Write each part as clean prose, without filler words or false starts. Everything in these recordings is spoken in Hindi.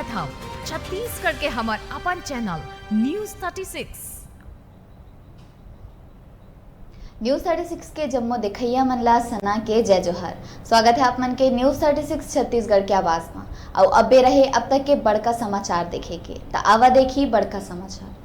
देखत हव छत्तीसगढ़ के हमर अपन चैनल न्यूज़ 36। न्यूज़ 36 के जम्मो दिखैया मन ला सना के जय जोहार। स्वागत है आप मन के न्यूज़ 36 छत्तीसगढ़ के आवाज में। और अबे रहे अब तक के बड़का समाचार देखे के तो आवा देखी बड़का समाचार।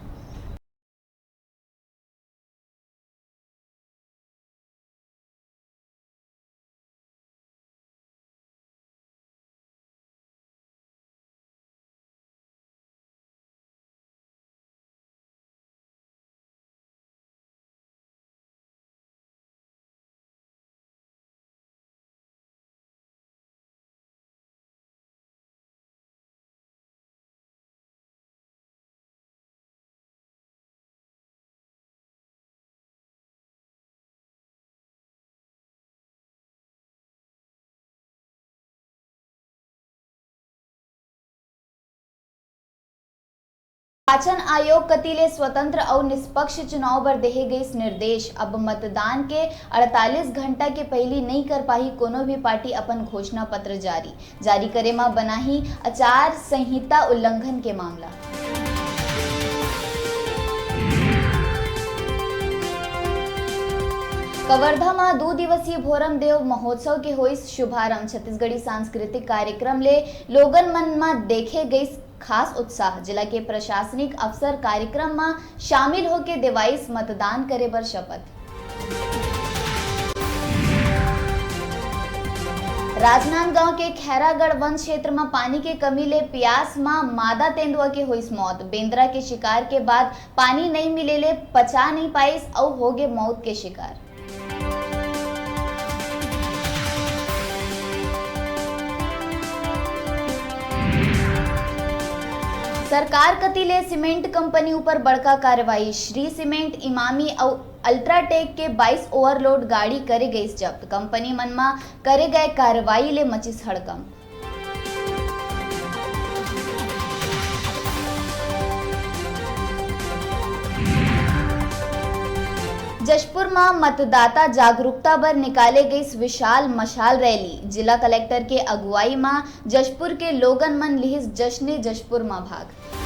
निर्वाचन आयोग कतिले स्वतंत्र और निष्पक्ष चुनाव बर देहे गई निर्देश। अब मतदान के 48 घंटा के पहली नहीं कर पाही कोनो भी पार्टी अपन घोषणा पत्र जारी करे में बनाही आचार संहिता उल्लंघन के मामला। कवर्धा में 2 दिवसीय भोरम देव महोत्सव के होइस शुभारंभ। छत्तीसगढ़ी सांस्कृतिक कार्यक्रम ले लोगन मन में देखे गई खास उत्साह। जिला के प्रशासनिक अफसर कार्यक्रम में शामिल होके देवाइस मतदान करे बर शपथ। राजनांदगांव के खैरागढ़ वन क्षेत्र में पानी के कमी ले प्यास में मादा तेंदुआ के होइस मौत। बेंद्रा के शिकार के बाद पानी नहीं मिले ले पचा नहीं पाइस और हो गए मौत के शिकार। सरकार कतिले सीमेंट कंपनी ऊपर बड़का कार्रवाई। श्री सीमेंट, इमामी और अल्ट्राटेक के 22 ओवरलोड गाड़ी करे गई जब्त। कंपनी मन में करे गए कार्रवाई ले मचिस हड़कंप। जशपुर में मतदाता जागरूकता बर निकाले गई विशाल मशाल रैली। जिला कलेक्टर के अगुवाई में जशपुर के लोगन मन लिहिस जश्न जशपुर में भाग।